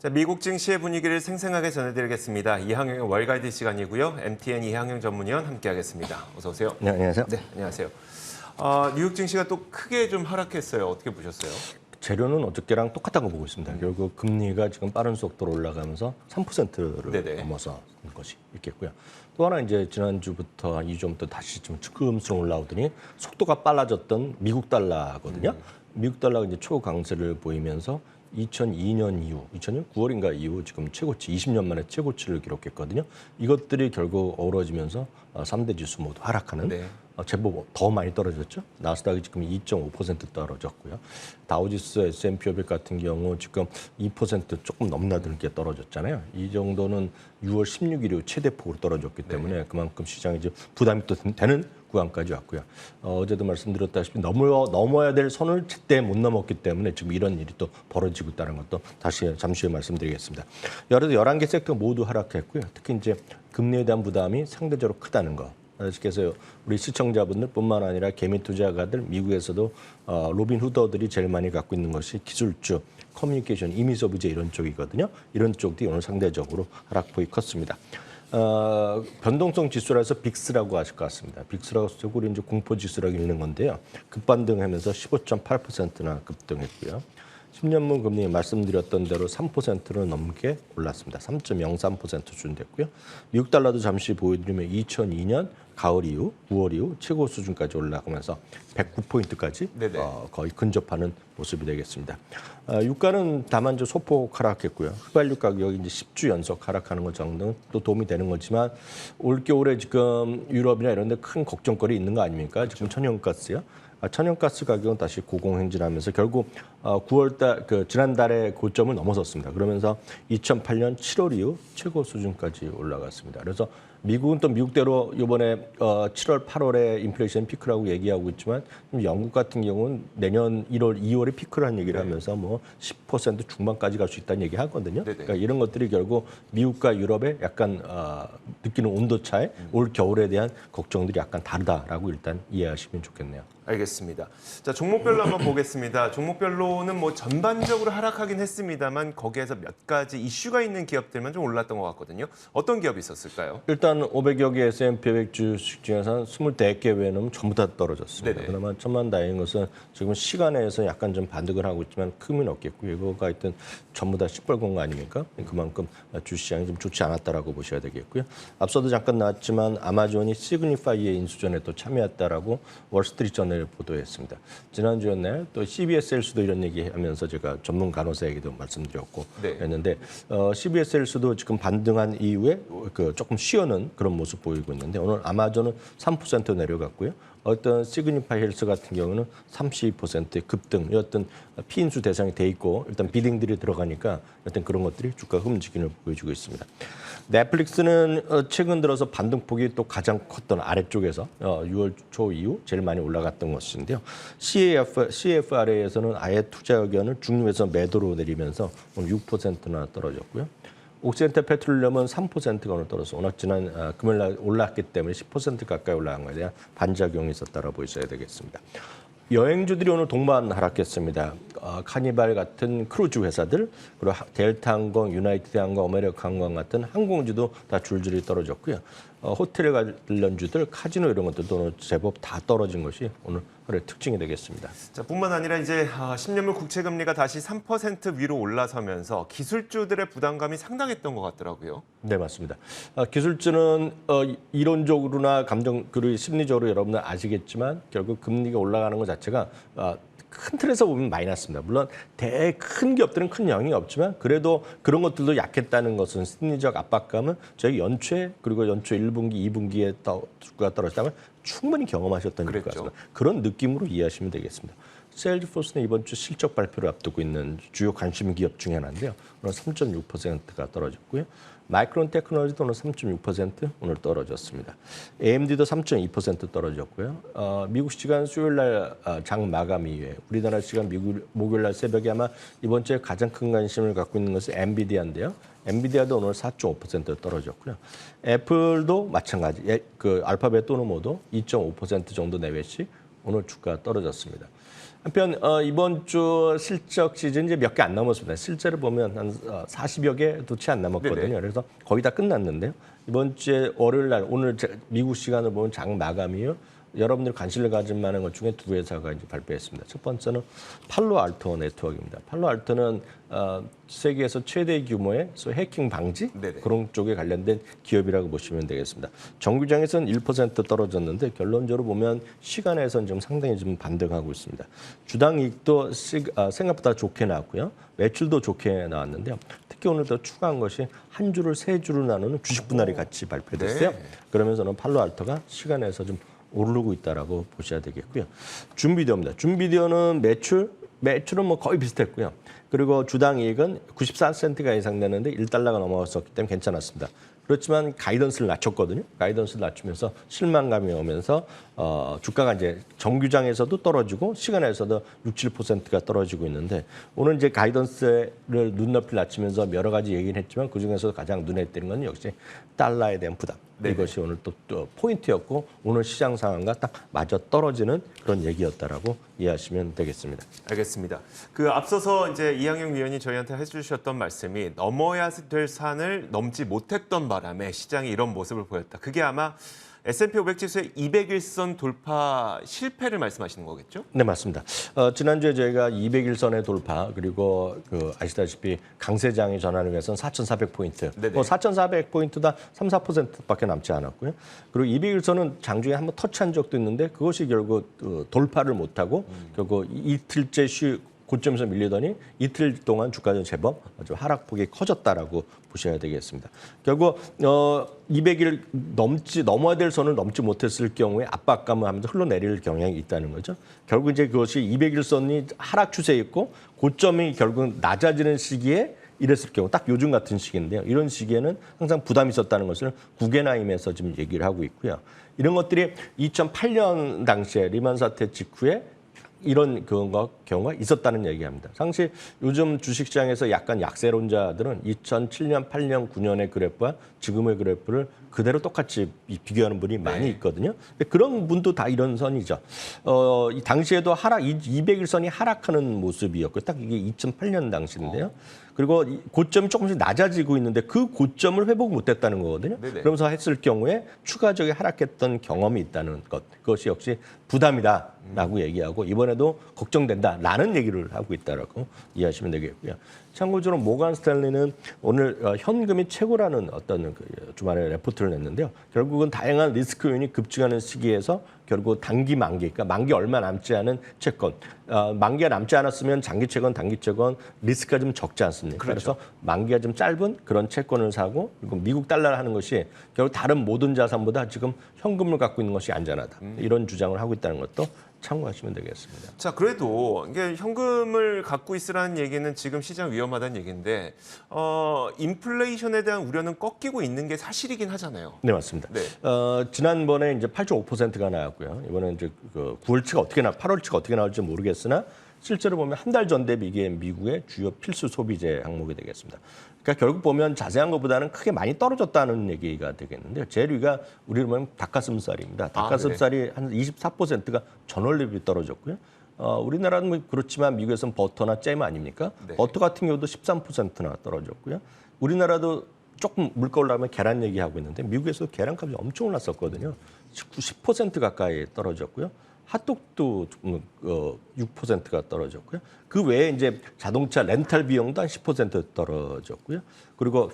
자, 미국 증시의 분위기를 생생하게 전해드리겠습니다. 이항영의 월가이드 시간이고요. MTN 이항영 전문위원 함께하겠습니다. 어서 오세요. 네, 안녕하세요. 네, 안녕하세요. 뉴욕 증시가 또 크게 좀 하락했어요. 어떻게 보셨어요? 재료는 어저께랑 똑같다고 보고 있습니다. 결국 금리가 지금 빠른 속도로 올라가면서 3%를 네네. 넘어서는 것이 있겠고요. 또 하나 이제 지난주부터 2주부터 다시 좀 주춤스러 올라오더니 속도가 빨라졌던 미국 달러거든요. 미국 달러가 이제 초강세를 보이면서 2002년 이후, 2000년 9월인가 이후 지금 최고치, 20년 만에 최고치를 기록했거든요. 이것들이 결국 어우러지면서 3대 지수 모두 하락하는 네. 제법 더 많이 떨어졌죠. 나스닥이 지금 2.5% 떨어졌고요. 다우지수, S&P 500 같은 경우 지금 2% 조금 넘나들게 떨어졌잖아요. 이 정도는 6월 16일 이후 최대폭으로 떨어졌기 때문에 그만큼 시장이 이제 부담이 또 되는 구간까지 왔고요. 어제도 말씀드렸다시피 넘어야 될 선을 제때 못 넘었기 때문에 지금 이런 일이 또 벌어지고 있다는 것도 다시 잠시 후에 말씀드리겠습니다. 11개 섹터 모두 하락했고요. 특히 이제 금리에 대한 부담이 상대적으로 크다는 거. 그래서 우리 시청자분들뿐만 아니라 개미 투자가들 미국에서도 로빈 후더들이 제일 많이 갖고 있는 것이 기술주, 커뮤니케이션, 이미 소비재 이런 쪽이거든요. 이런 쪽들이 오늘 상대적으로 하락폭이 컸습니다. 변동성 지수라서 빅스라고 하실 것 같습니다. 빅스라고 적으로 이제 공포 지수라고 읽는 건데요. 급반등하면서 15.8%나 급등했고요. 10년물 금리 말씀드렸던 대로 3%를 넘게 올랐습니다. 3.03% 수준 됐고요. 미국 달러도 잠시 보여드리면 2002년 가을 이후, 9월 이후 최고 수준까지 올라가면서 109포인트까지 거의 근접하는 모습이 되겠습니다. 유가는 다만 소폭 하락했고요. 휘발유 가격이 이제 10주 연속 하락하는 것 정도는 또 도움이 되는 거지만 올겨울에 지금 유럽이나 이런 데 큰 걱정거리 있는 거 아닙니까? 그렇죠. 지금 천연가스요. 천연가스 가격은 다시 고공행진하면서 결국 9월달 지난달에 고점을 넘어섰습니다. 그러면서 2008년 7월 이후 최고 수준까지 올라갔습니다. 그래서 미국은 또 미국대로 이번에 7월, 8월에 인플레이션 피크라고 얘기하고 있지만 영국 같은 경우는 내년 1월, 2월에 피크라는 얘기를 하면서 뭐 10% 중반까지 갈 수 있다는 얘기 하거든요. 그러니까 이런 것들이 결국 미국과 유럽의 약간 느끼는 온도 차에 올 겨울에 대한 걱정들이 약간 다르다라고 일단 이해하시면 좋겠네요. 알겠습니다. 자, 종목별로 한번 보겠습니다. 종목별로는 뭐 전반적으로 하락하긴 했습니다만 거기에서 몇 가지 이슈가 있는 기업들만 좀 올랐던 것 같거든요. 어떤 기업이 있었을까요? 일단 500여 개 S&P 500 주식 중에서 24개 외에는 전부 다 떨어졌습니다. 네네. 그나마 천만다행인 것은 지금 시간에서 약간 좀 반등을 하고 있지만 큼은 없겠고요. 이거가 하여튼 전부 다 시뻘건 거 아닙니까? 그만큼 주시장이 좀 좋지 않았다라고 보셔야 되겠고요. 앞서도 잠깐 나왔지만 아마존이 시그니파이의 인수전에 또 참여했다라고 월스트리트저널 보도했습니다. 지난주였나요? 또 CBS 헬스도 이런 얘기하면서 제가 전문 간호사에게도 말씀드렸고 했는데 CBS 헬스도 지금 반등한 이후에 조금 쉬어는 그런 모습 보이고 있는데 오늘 아마존은 3% 내려갔고요. 어떤 시그니파이 헬스 같은 경우는 32%의 급등, 어떤 피인수 대상이 돼 있고 일단 비딩들이 들어가니까 어떤 그런 것들이 주가 움직임을 보여주고 있습니다. 넷플릭스는 최근 들어서 반등폭이 또 가장 컸던 아래쪽에서 6월 초 이후 제일 많이 올라갔던 것인데요. CFRA에서는 아예 투자 의견을 중립에서 매도로 내리면서 오늘 6%나 떨어졌고요. 옥시덴탈 페트롤리엄은 3%가 오늘 떨어서 워낙 지난 금요일날 올랐기 때문에 10% 가까이 올라간 거에 대한 반작용이 있었다고 보셔야 되겠습니다. 여행주들이 오늘 동반 하락했습니다. 카니발 같은 크루즈 회사들, 그리고 델타항공, 유나이티드 항공, 아메리카 항공 같은 항공주도 다 줄줄이 떨어졌고요. 호텔 관련주들, 카지노 이런 것들도 오늘 제법 다 떨어진 것이 오늘 하루의 특징이 되겠습니다. 자, 뿐만 아니라 이제 10년물 국채 금리가 다시 3% 위로 올라서면서 기술주들의 부담감이 상당했던 것 같더라고요. 네, 맞습니다. 기술주는 이론적으로나 그리고 심리적으로 여러분들 아시겠지만 결국 금리가 올라가는 것 자체가 큰 틀에서 보면 마이너스입니다. 물론 큰 기업들은 큰 영향이 없지만 그래도 그런 것들도 약했다는 것은 심리적 압박감은 저희 연초에 그리고 연초 1분기, 2분기에 주가가 떨어졌다면 충분히 경험하셨던 것 같습니다. 그런 느낌으로 이해하시면 되겠습니다. 세일즈포스는 이번 주 실적 발표를 앞두고 있는 주요 관심 기업 중에 하나인데요. 오늘 3.6%가 떨어졌고요. 마이크론 테크놀로지도 오늘 3.6% 오늘 떨어졌습니다. AMD도 3.2% 떨어졌고요. 미국 시간 수요일 날 장 마감 이후에 우리나라 시간 목요일 날 새벽에 아마 이번 주에 가장 큰 관심을 갖고 있는 것은 엔비디아인데요. 엔비디아도 오늘 4.5% 떨어졌고요. 애플도 마찬가지. 알파벳 또는 모두 2.5% 정도 내외씩 오늘 주가 떨어졌습니다. 한편 이번 주 실적 시즌 이제 몇 개 안 남았습니다. 실제로 보면 한 40여 개 채 안 남았거든요. 네네. 그래서 거의 다 끝났는데요. 이번 주에 월요일 날 오늘 미국 시간으로 보면 장 마감이요. 여러분들이 관심을 가질 만한 것 중에 두 회사가 이제 발표했습니다. 첫 번째는 팔로알토 네트워크입니다. 팔로알토는 세계에서 최대 규모의 해킹 방지 네네. 그런 쪽에 관련된 기업이라고 보시면 되겠습니다. 정규장에서는 1% 떨어졌는데 결론적으로 보면 시간에서는 좀 상당히 좀 반등하고 있습니다. 주당 이익도 생각보다 좋게 나왔고요. 매출도 좋게 나왔는데요. 특히 오늘 더 추가한 것이 한 주를 세 주로 나누는 주식 분할이 같이 발표됐어요. 네. 그러면서는 팔로알토가 시간에서 좀 오르고 있다라고 보셔야 되겠고요. 줌비디오입니다. 줌비디오는 매출은 뭐 거의 비슷했고요. 그리고 주당 이익은 94센트가 예상되는데 1달러가 넘어갔었기 때문에 괜찮았습니다. 그렇지만 가이던스를 낮췄거든요. 가이던스를 낮추면서 실망감이 오면서 주가가 이제 정규장에서도 떨어지고 시간에서도 6, 7%가 떨어지고 있는데 오늘 이제 가이던스를 눈높이를 낮추면서 여러 가지 얘기를 했지만 그중에서 가장 눈에 띄는 건 역시 달러에 대한 부담. 네네. 이것이 오늘 또 포인트였고 오늘 시장 상황과 딱 맞아 떨어지는 그런 얘기였다라고 이해하시면 되겠습니다. 알겠습니다. 그 앞서서 이제 이항영 위원이 저희한테 해주셨던 말씀이 넘어야 될 산을 넘지 못했던 바람에 시장이 이런 모습을 보였다. 그게 아마 S&P 500 지수의 200일선 돌파 실패를 말씀하시는 거겠죠? 네, 맞습니다. 지난주에 저희가 200일선의 돌파 그리고 아시다시피 강세장이 전환을 위해서는 4,400포인트. 네네. 4,400포인트다 3, 4%밖에 남지 않았고요. 그리고 200일선은 장중에 한번 터치한 적도 있는데 그것이 결국 돌파를 못하고 결국 이틀째 고점에서 밀리더니 이틀 동안 주가는 제법 좀 하락폭이 커졌다라고 보셔야 되겠습니다. 결국 200일 넘어야 될 선을 넘지 못했을 경우에 압박감을 하면서 흘러내릴 경향이 있다는 거죠. 결국 이제 그것이 200일 선이 하락 추세에 있고 고점이 결국 낮아지는 시기에 이랬을 경우 딱 요즘 같은 시기인데요. 이런 시기에는 항상 부담이 있었다는 것을 구겐하임에서 지금 얘기를 하고 있고요. 이런 것들이 2008년 당시에 리만 사태 직후에 이런 경우가 있었다는 얘기합니다. 당시 요즘 주식시장에서 약간 약세론자들은 2007년, 8년, 9년의 그래프와 지금의 그래프를 그대로 똑같이 비교하는 분이 많이 있거든요. 근데 그런 분도 다 이런 선이죠. 이 당시에도 200일선이 하락하는 모습이었고 딱 이게 2008년 당시인데요. 그리고 고점이 조금씩 낮아지고 있는데 그 고점을 회복 못했다는 거거든요. 네네. 그러면서 했을 경우에 추가적인 하락했던 경험이 있다는 것. 그것이 역시 부담이다라고 얘기하고 이번에도 걱정된다라는 얘기를 하고 있다라고 이해하시면 되겠고요. 참고적으로 모건 스탠리는 오늘 현금이 최고라는 어떤 주말에 레포트를 냈는데요. 결국은 다양한 리스크 요인이 급증하는 시기에서 결국 단기 만기, 그러니까 만기 얼마 남지 않은 채권, 만기가 남지 않았으면 장기 채권, 단기 채권 리스크가 좀 적지 않습니까? 그렇죠. 그래서 만기가 좀 짧은 그런 채권을 사고 그리고 미국 달러를 하는 것이 결국 다른 모든 자산보다 지금 현금을 갖고 있는 것이 안전하다. 이런 주장을 하고 있다는 것도 참고하시면 되겠습니다. 자, 그래도 이게 현금을 갖고 있으라는 얘기는 지금 시장 위험하다는 얘기인데 인플레이션에 대한 우려는 꺾이고 있는 게 사실이긴 하잖아요. 네, 맞습니다. 네. 지난번에 이제 8.5%가 나왔고요. 이번에 이제 9월치가 8월치가 어떻게 나올지 모르겠으나 실제로 보면 한 달 전 대비 이게 미국의 주요 필수 소비재 항목이 되겠습니다. 그러니까 결국 보면 자세한 것보다는 크게 많이 떨어졌다는 얘기가 되겠는데요. 제일 위가 우리로 보면 닭가슴살입니다. 닭가슴살이 한 24%가 전월 대비 떨어졌고요. 우리나라는 뭐 그렇지만 미국에서는 버터나 잼 아닙니까? 네. 버터 같은 경우도 13%나 떨어졌고요. 우리나라도 조금 물가 올라가면 계란 얘기하고 있는데 미국에서 계란값이 엄청 올랐었거든요. 10% 가까이 떨어졌고요. 핫도그도 6%가 떨어졌고요. 그 외에 이제 자동차 렌탈 비용도 한 10% 떨어졌고요. 그리고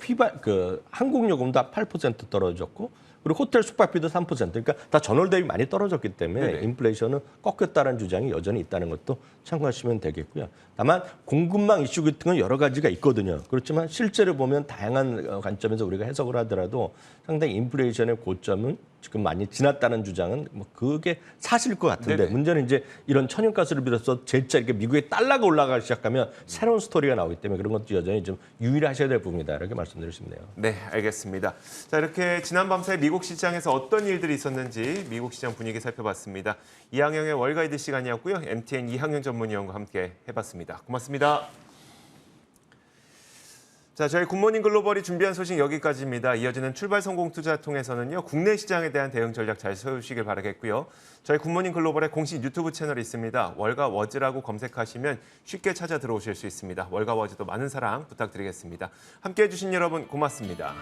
항공요금도 한 8% 떨어졌고, 그리고 호텔 숙박비도 3%. 그러니까 다 전월 대비 많이 떨어졌기 때문에 네네. 인플레이션은 꺾였다는 주장이 여전히 있다는 것도 참고하시면 되겠고요. 다만 공급망 이슈 같은 건 여러 가지가 있거든요. 그렇지만 실제로 보면 다양한 관점에서 우리가 해석을 하더라도 상당히 인플레이션의 고점은 지금 많이 지났다는 주장은 뭐 그게 사실일 것 같은데 네네. 문제는 이제 이런 천연가스를 비롯해서 재차 이렇게 미국의 달러가 올라가기 시작하면 새로운 스토리가 나오기 때문에 그런 것도 여전히 좀 유의하셔야 될 부분이다 이렇게 말씀드리고 싶네요. 네, 알겠습니다. 자, 이렇게 지난 밤사이 미국 시장에서 어떤 일들이 있었는지 미국 시장 분위기 살펴봤습니다. 이항영의 월가이드 시간이었고요. MTN 이항영 전문위원과 함께 해봤습니다. 고맙습니다. 자, 저희 굿모닝 글로벌이 준비한 소식 여기까지입니다. 이어지는 출발 성공 투자 통해서는요, 국내 시장에 대한 대응 전략 잘 세우시길 바라겠고요. 저희 굿모닝 글로벌의 공식 유튜브 채널이 있습니다. 월가 워즈라고 검색하시면 쉽게 찾아 들어오실 수 있습니다. 월가 워즈도 많은 사랑 부탁드리겠습니다. 함께해 주신 여러분 고맙습니다.